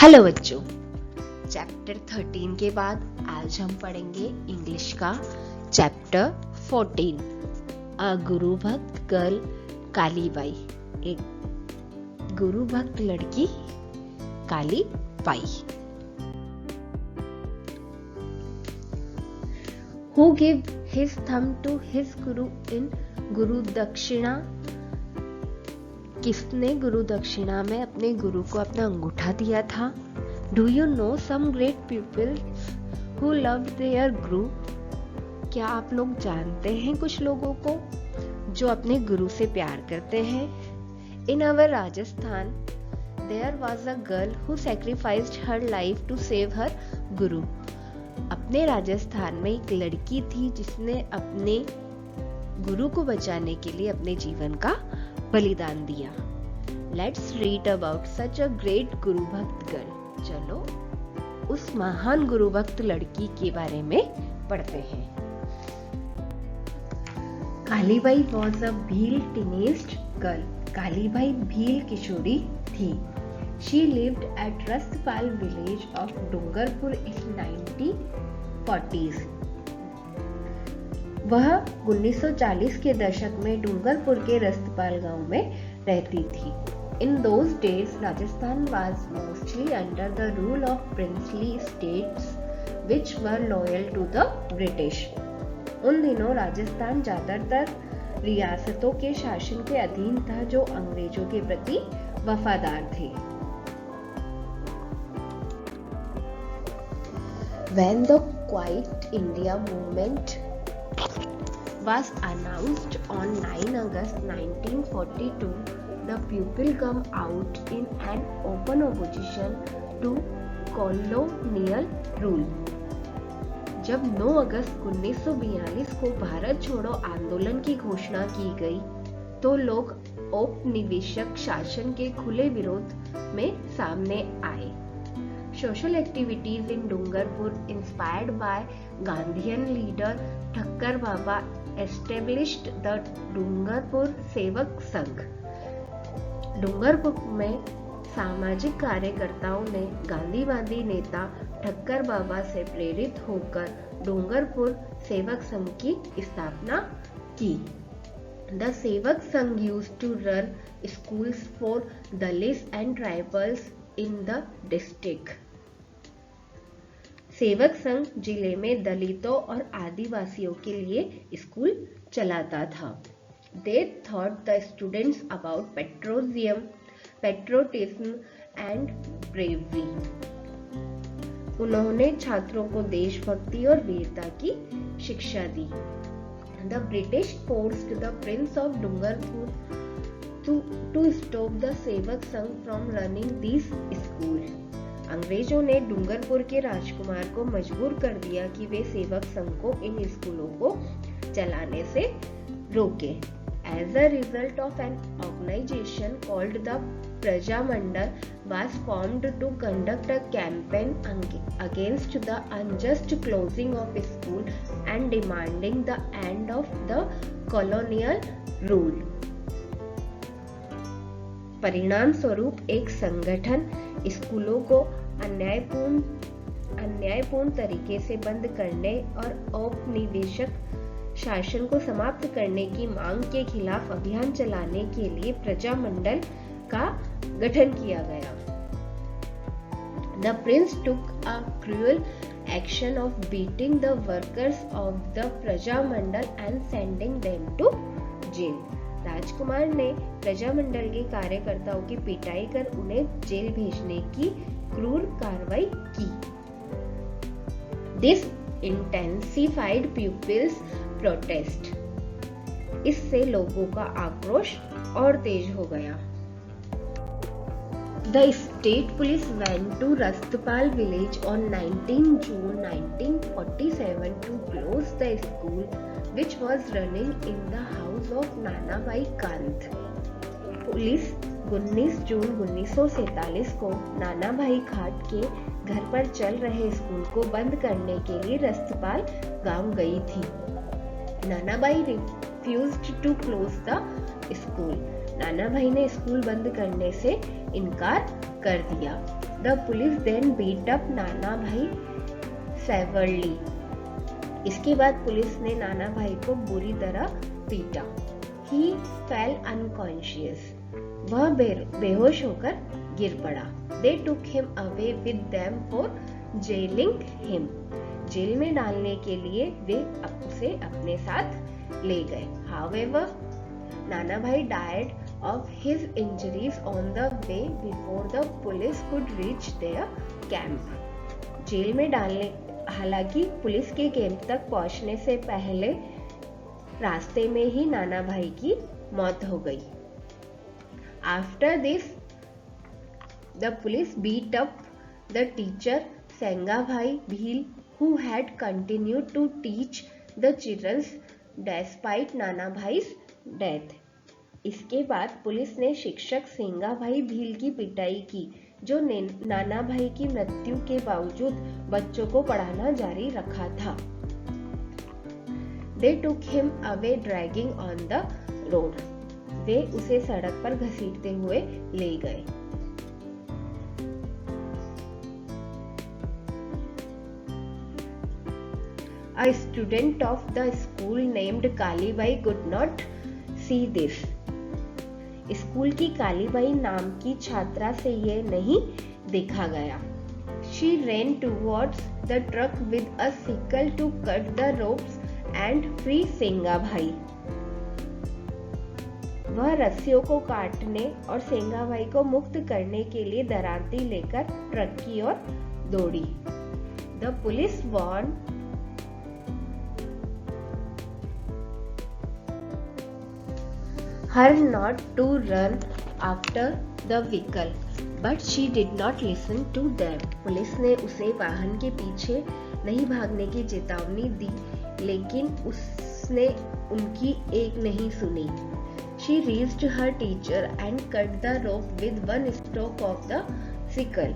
Hello बच्चों, chapter 13 के बाद आज हम पढ़ेंगे इंग्लिश का चैप्टर 14 अ गुरु भक्त गर्ल काली बाई। एक गुरु भक्त लड़की Kali Bai. Who gave his thumb to his guru in गुरु दक्षिणा? किसने गुरु दक्षिणा में अपने गुरु को अपना अंगूठा दिया था? Do you know some great people who love their guru? क्या आप लोग जानते हैं कुछ लोगों को जो अपने गुरु से प्यार करते हैं? In our Rajasthan there was a girl who sacrificed her life to save her guru. अपने राजस्थान में एक लड़की थी जिसने अपने गुरु को बचाने के लिए अपने जीवन का बलिदान दिया। Let's read about such a great गुरु भक्त गर्ल। चलो उस महान गुरु भक्त लड़की के बारे में पढ़ते हैं। Kalibai was a Bhil teenage girl. Kalibai Bhil किशोरी थी। She lived at Rastapal village of Dungarpur in 1940s। वह 1940 के दशक में डूंगरपुर के रस्तपाल गांव में रहती थी। In those days Rajasthan was mostly under the rule of princely states which were loyal to the British. उन दिनों राजस्थान ज्यादातर रियासतों के शासन के अधीन था जो अंग्रेजों के प्रति वफादार थे। When the Quiet India movement was announced on 9 August 1942, the people come out in an open opposition to colonial rule. जब 9 अगस्त 1942 को भारत छोड़ो आंदोलन की घोषणा की गई तो लोग औपनिवेशिक शासन के खुले विरोध में सामने आए। Social activities in Dungarpur inspired by Gandhian leader Thakkar Baba established the Dungarpur Sevak Sangh. Dungarpur में सामाजिक कार्यकर्ताओं ने गांधीवादी नेता ठक्कर बाबा से प्रेरित होकर डूंगरपुर सेवक संघ की स्थापना की। The Sevak Sangh used to run schools for Dalits and tribals in the district। Sevak Sangh जिले में दलितों और आदिवासियों के लिए स्कूल चलाता था। They taught the students about patriotism and bravery। उन्होंने छात्रों को देशभक्ति और वीरता की शिक्षा दी। The British forced the Prince of Dungarpur to stop the Sevak Sangh from running these schools। अंग्रेजों ने डूंगरपुर के राजकुमार को मजबूर कर दिया कि वे सेवक संघ को इन स्कूलों को चलाने से रोके। As a result of an organization called the प्रजा मंडल was formed to conduct a campaign against the unjust closing of school and demanding the end of the colonial rule। परिणाम स्वरूप एक संगठन स्कूलों को अन्यायपूर्ण तरीके से बंद करने और औपनिवेशिक शासन को समाप्त करने की मांग के खिलाफ अभियान चलाने के लिए प्रजा मंडल का गठन किया गया। The prince took a cruel action of beating the workers of the प्रजा मंडल and sending them to jail। राजकुमार ने प्रजामंडल के कार्यकर्ताओं की पिटाई कर उन्हें जेल भेजने की क्रूर कार्रवाई की। This intensified pupils' protest। इससे लोगों का आक्रोश और तेज हो गया। The state police went to Rastpal village on 19 June 1947 to close the school which was running in the house of Nanabai Kant. Police 19 जून 1947 को नानाभाई खाट के घर पर चल रहे स्कूल को बंद करने के लिए रस्तपाल गांव गई थी। नानाबाई refused to close the school। नाना भाई ने स्कूल बंद करने से इनकार कर दिया। The police then beat up Nana Bhai severally. इसके बाद पुलिस ने नाना भाई को बुरी तरह पीटा। He fell unconscious. वह बेहोश होकर गिर पड़ा। They took him away with them for jailing him. Jail में डालने के लिए वे उसे अपने साथ ले गए। However, नाना भाई died of his injuries on the way before the police could reach their camp. Jail में डालने हालांकि पुलिस के कैंप तक पहुंचने से पहले रास्ते में ही नाना भाई की मौत हो गई। After this, the police beat up the teacher Sengabhai Bhil, who had continued to teach the children despite Nana भाई's death. इसके बाद पुलिस ने शिक्षक सेंगाभाई भील की पिटाई की, जो नाना भाई की मृत्यु के बावजूद बच्चों को पढ़ाना जारी रखा था। They took him away dragging on the road. वे उसे सड़क पर घसीटते हुए ले गए। A student of the school named Kalibai could not see this. School की कालीबाई नाम की छात्रा से यह नहीं देखा गया। She ran towards the truck with a sickle to cut the ropes and free Sengabhai. वह रस्सियों को काटने और सेंगाभाई को मुक्त करने के लिए दरारती लेकर ट्रक की ओर दौड़ी। The police warned her not to run after the vehicle, but she did not listen to them. Police ने उसे वाहन के पीछे नहीं भागने की चेतावनी दी, लेकिन उसने उनकी एक नहीं सुनी। She reached her teacher and cut the rope with one stroke of the sickle.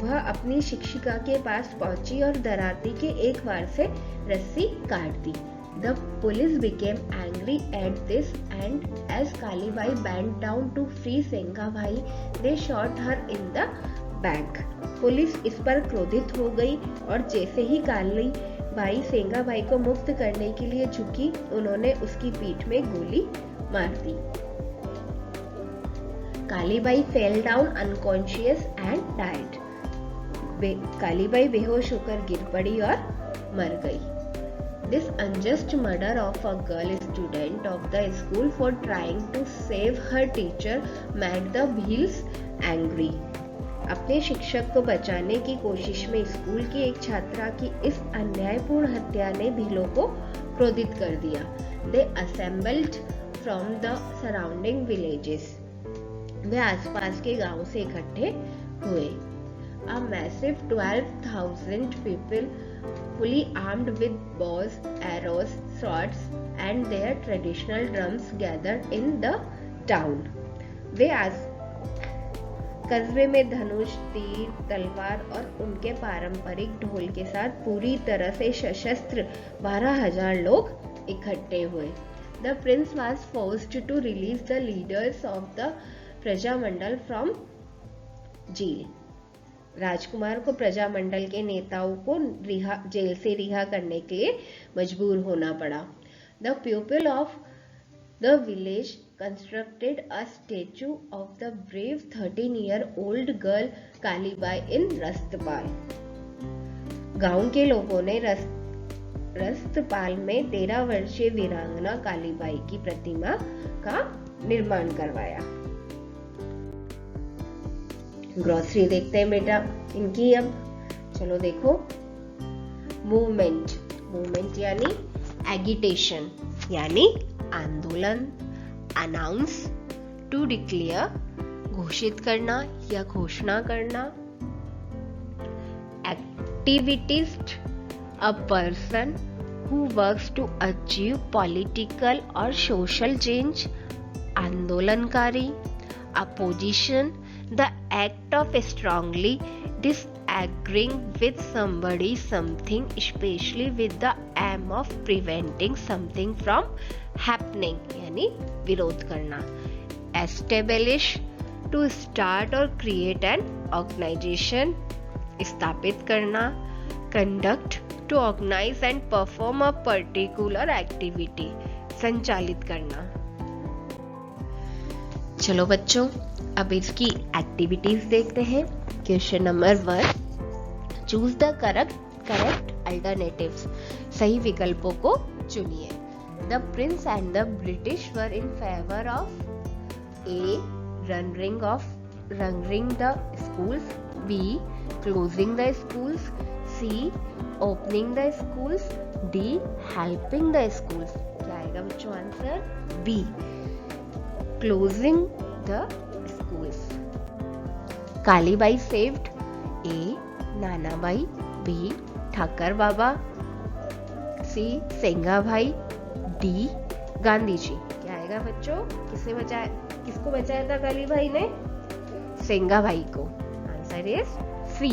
वह अपनी शिक्षिका के पास पहुंची और दरारती के एक बार से रस्सी काट दी। The police became angry at this, and as Kalibai bent down to free Sengabhai, they shot her in the back. Police इस पर क्रोधित हो गई और जैसे ही कालीबाई सेंगाभाई को मुक्त करने के लिए झुकी, उन्होंने उसकी पीठ में गोली मार दी। Kalibai fell down unconscious and died. Kalibai बेहोश होकर गिर पड़ी और मर गई। This unjust murder of a girl student of the school for trying to save her teacher made the Bhils angry. अपने शिक्षक को बचाने की कोशिश में स्कूल की एक छात्रा की इस अन्यायपूर्ण हत्या ने भीलों को क्रोधित कर दिया। They assembled from the surrounding villages. वे आसपास के गांव से इकट्ठे हुए। A massive 12,000 people fully armed with bows, arrows, swords and their traditional drums gathered in the town. वे कस्बे में धनुष, तीर, तलवार और उनके पारंपरिक ढोल के साथ पूरी तरह से सशस्त्र 12,000 लोग इकट्ठे हुए। The prince was forced to release the leaders of the Prajamandal from jail. राजकुमार को प्रजामंडल के नेताओं को जेल से रिहा करने के लिए मजबूर होना पड़ा। The people of the village constructed a statue of the brave 13-year-old girl Kalibai in रस्तपाल। गांव के लोगों ने रस्तपाल में 13 वर्षीय वीरांगना कालीबाई की प्रतिमा का निर्माण करवाया। ग्रोसरी देखते हैं बेटा इनकी। अब चलो देखो, मूवमेंट यानी एगिटेशन यानी आंदोलन, अनाउंस टू डिक्लेयर घोषित करना या घोषणा करना, activist a person who works to achieve political और सोशल चेंज, आंदोलनकारी, opposition the act of strongly disagreeing with somebody something, especially with the aim of preventing something from happening यानी विरोध करना। एस्टेब्लिश, टू स्टार्ट और create an organisation, स्थापित करना, conduct, to organise and perform a particular activity, संचालित करना। चलो बच्चों, अब इसकी एक्टिविटीज देखते हैं। Question number 1, choose the correct alternatives, सही विकल्पों को चुनिए। The prince and the British were in favour of A. running the schools, B. closing the schools, C. opening the schools, D. helping the schools। क्या आएगा बच्चों answer? B. closing the schools। Kalibai saved A. Nanabai, B. Thakkar Baba, C. Sengabhai, D. Gandhi ji. क्या आएगा बच्चों? किसको बचाया था कालीबाई ने? सेंगाभाई को। Answer is C.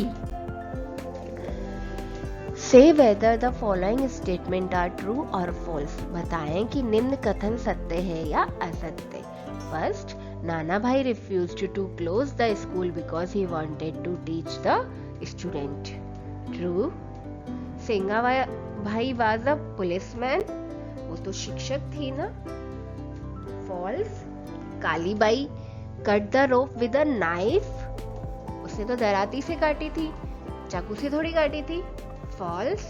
से whether the following statement are true और फॉल्स, बताएं कि निम्न कथन सत्य है या असत्य। First, Nanabhai refused to close the school because he wanted to teach the student. True. Sengabhai was a policeman, वो तो शिक्षक थी ना। False. Kalibai cut the rope with a knife, उसने तो दराती से काटी थी, चाकू से थोड़ी काटी थी। False.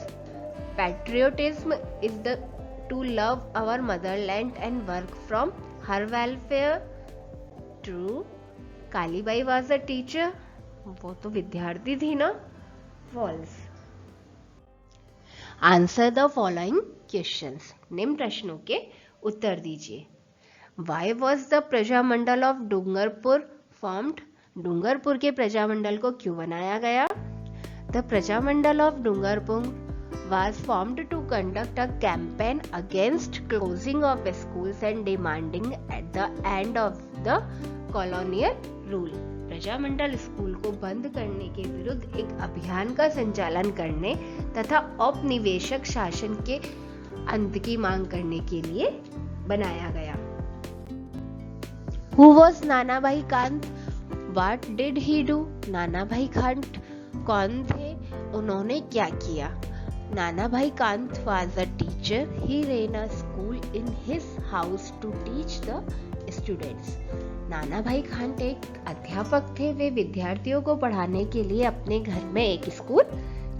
Patriotism is the to love our motherland and work from her welfare. True. Kalibai was a teacher, वो तो विद्यार्थी थी ना। False. Answer the following questions, निम्न प्रश्नों के उत्तर दीजिए। Why was the Prajamandal of Dungarpur formed? Dungarpur के प्रजामंडल को क्यों बनाया गया? The Prajamandal of Dungarpur was formed to conduct a campaign against closing of schools and demanding at the end of the colonial rule। Prajamandal school को बंद करने के विरुद्ध एक अभियान का संचालन करने तथा औपनिवेशिक शासन के अंत की मांग करने के लिए बनाया गया। Who was Nanabhai Kant? What did he do? Nanabhai Kant कौन थे? उन्होंने क्या किया? Nanabhai Kant was a teacher. He ran a school in his house to teach the students. Nanabhai Kant एक अध्यापक थे, वे विद्यार्थियों को पढ़ाने के लिए अपने घर में एक स्कूल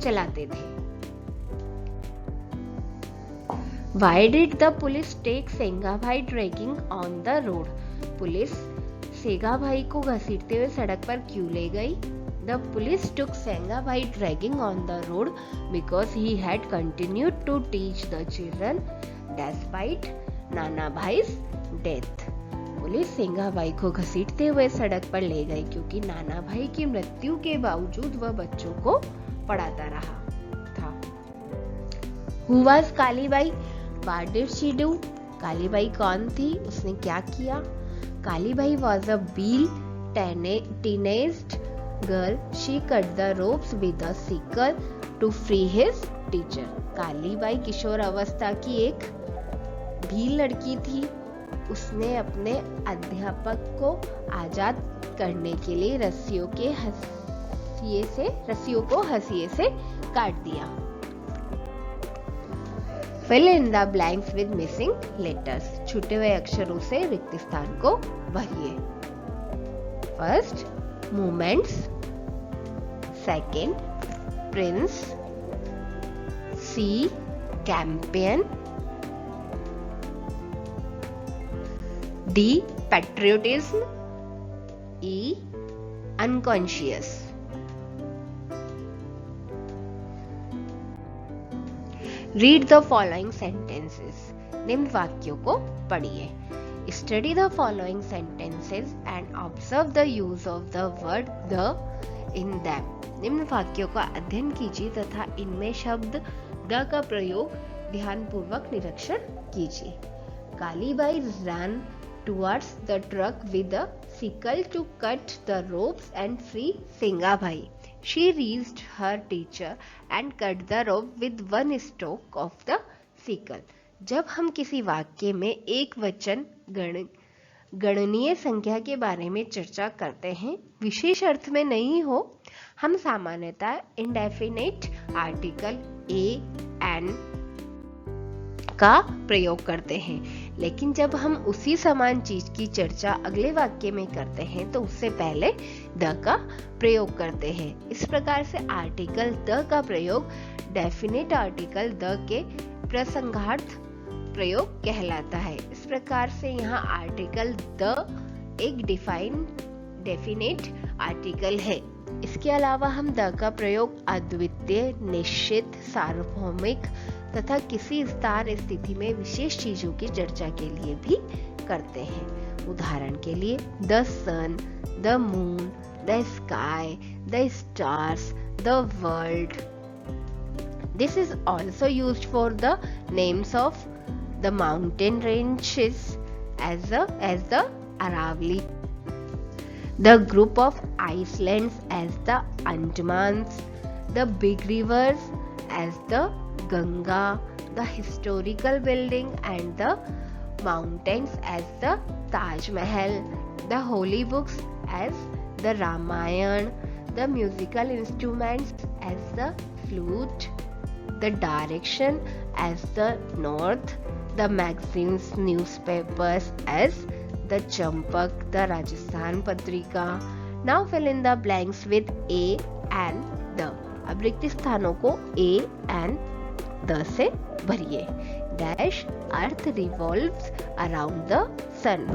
चलाते थे। Why did the police take Sengabhai dragging on the road? Police Sengabhai को घसीटते हुए सड़क पर क्यों ले गई? The police took Sengabhai dragging on the road because he had continued to teach the children despite नानाभाई's death। Police Sengabhai को घसीटते हुए सड़क पर ले गई क्योंकि नानाभाई की मृत्यु के बावजूद वह बच्चों को पढ़ाता रहा था। Who was Kalibai? What did she do? Kalibai कौन थी? उसने क्या किया? Kalibai was a Beale teenaged girl. She cut the ropes with a sickle to free his teacher। Kalibai किशोर अवस्था की एक भील लड़की थी, उसने अपने अध्यापक को आजाद करने के लिए रस्सियों को हंसिए से काट दिया। Fill in the blanks with missing letters। छूटे हुए अक्षरों से रिक्त स्थान को भरिए। First, movements। Second, prince। C, campaign। D, patriotism। E, unconscious। Read the following sentences। निम्न वाक्यों को पढ़िए। Study the following sentences and observe the use of the word the in them। निम्न वाक्यों का अध्ययन कीजिए तथा इनमें शब्द द का प्रयोग ध्यानपूर्वक निरीक्षण कीजिए। Kalibai ran towards the truck with a sickle to cut the ropes and free Sengabhai। She reached her teacher and cut the rope with one stroke of the sickle। जब हम किसी वाक्य में एक वचन गणनीय संख्या के बारे में चर्चा करते हैं, विशेष अर्थ में नहीं हो। हम सामान्यतः इंडेफिनिट आर्टिकल ए एन का प्रयोग करते हैं, लेकिन जब हम उसी समान चीज की चर्चा अगले वाक्य में करते हैं तो उससे पहले द का प्रयोग करते हैं। इस प्रकार से आर्टिकल द का प्रयोग डेफिनेट आर्टिकल द के प्रसंगार्थ प्रयोग कहलाता है। इस प्रकार से यहाँ आर्टिकल द एक डेफिनेट आर्टिकल है। इसके अलावा हम द का प्रयोग अद्वितीय, निश्चित, सार्वभौमिक तथा किसी स्थान स्थिति में विशेष चीजों की चर्चा के लिए भी करते हैं। उदाहरण के लिए the sun, the moon, the sky, the stars, the world. This is also used for the names of the mountain ranges as the Aravalli, the group of islands as the Andamans, the big rivers as the Ganga, the historical building and the mountains as the Taj Mahal, the holy books as the Ramayana, the musical instruments as the flute, the direction as the north, the magazines, newspapers as the Champak, the Rajasthan Patrika. Now fill in the blanks with a and the. अब रिक्त स्थानों को a and the से भरिए। Dash earth revolves around the sun.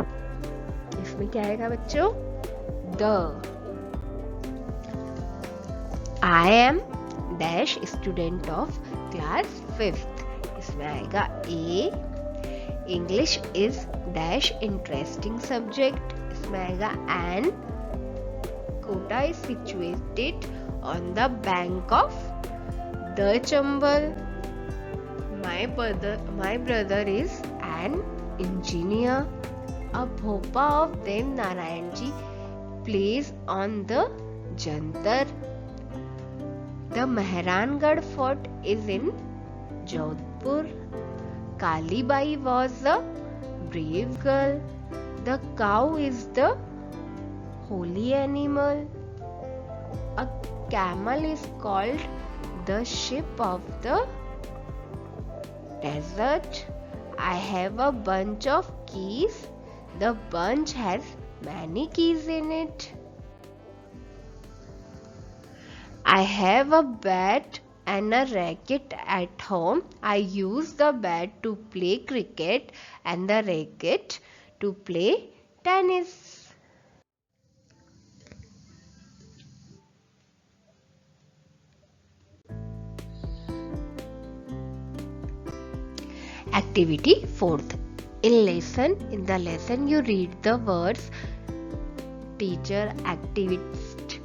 इसमें क्या आएगा बच्चों? The I am dash student of class 5th। इसमें आएगा a. English is dash interesting subject. इसमें आएगा an. Kota is situated on the bank of the Chambal. My brother is an engineer. A bhopa of Dev Narayan ji plays on the Jantar. The Mehrangarh fort is in Jodhpur. Kali Bai was a brave girl. The cow is the holy animal. A camel is called the ship of the desert. I have a bunch of keys. The bunch has many keys in it. I have a bat and a racket at home. I use the bat to play cricket and the racket to play tennis. Activity 4th. In the lesson you read the words teacher, activist,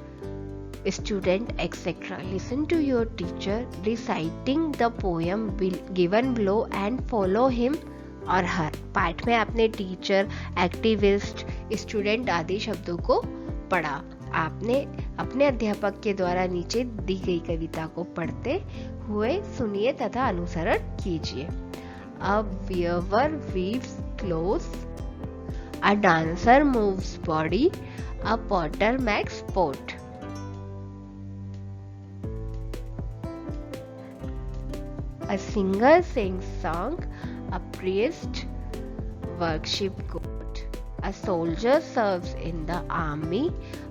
student, etc. Listen to your teacher reciting the poem given below and follow him or her. पाठ में आपने teacher, activist, student आदि शब्दों को पढ़ा। आपने अपने अध्यापक के द्वारा नीचे दी गई कविता को पढ़ते हुए सुनिए तथा अनुसरण कीजिए। A weaver weaves clothes. A dancer moves body. A potter makes pot. A singer sings song. A priest worships God. A soldier serves in the army.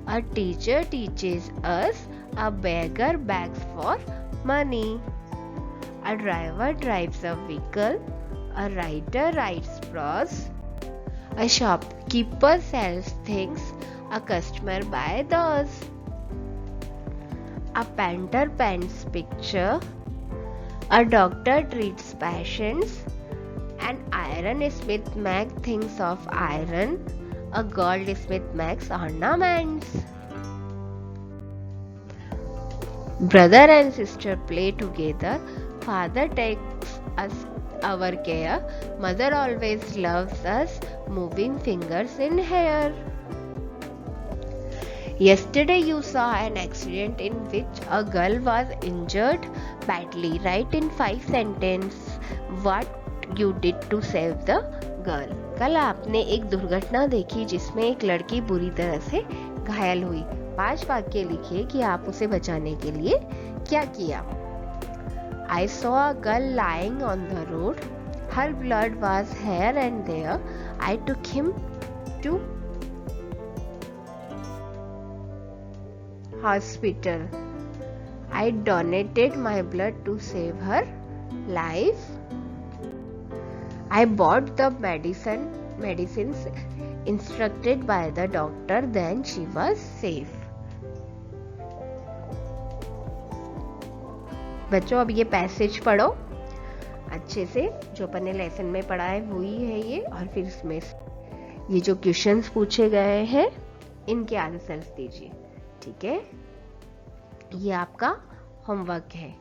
A teacher teaches us. A beggar begs for money. A driver drives a vehicle. A writer writes prose. A shopkeeper sells things. A customer buys those. A painter paints picture. A doctor treats patients. An ironsmith makes things of iron. A goldsmith makes ornaments. Brother and sister play together. Father takes us our care. Mother always loves us, moving fingers in hair. Yesterday you saw an accident in which a girl was injured badly. Write in 5 sentences what you did to save the girl. कल आपने एक दुर्घटना देखी जिसमें एक लड़की बुरी तरह से घायल हुई। 5 वाक्य लिखिए कि आप उसे बचाने के लिए क्या किया। I saw a girl lying on the road. Her blood was here and there. I took him to hospital. I donated my blood to save her life. I bought the medicines instructed by the doctor. Then she was safe. बच्चों अब ये passage पढ़ो अच्छे से, जो अपन ने lesson में पढ़ा है वही है ये, और फिर इसमें ये जो क्वेश्चंस पूछे गए हैं इनके आंसर्स दीजिए। ठीक है, ये आपका होमवर्क है।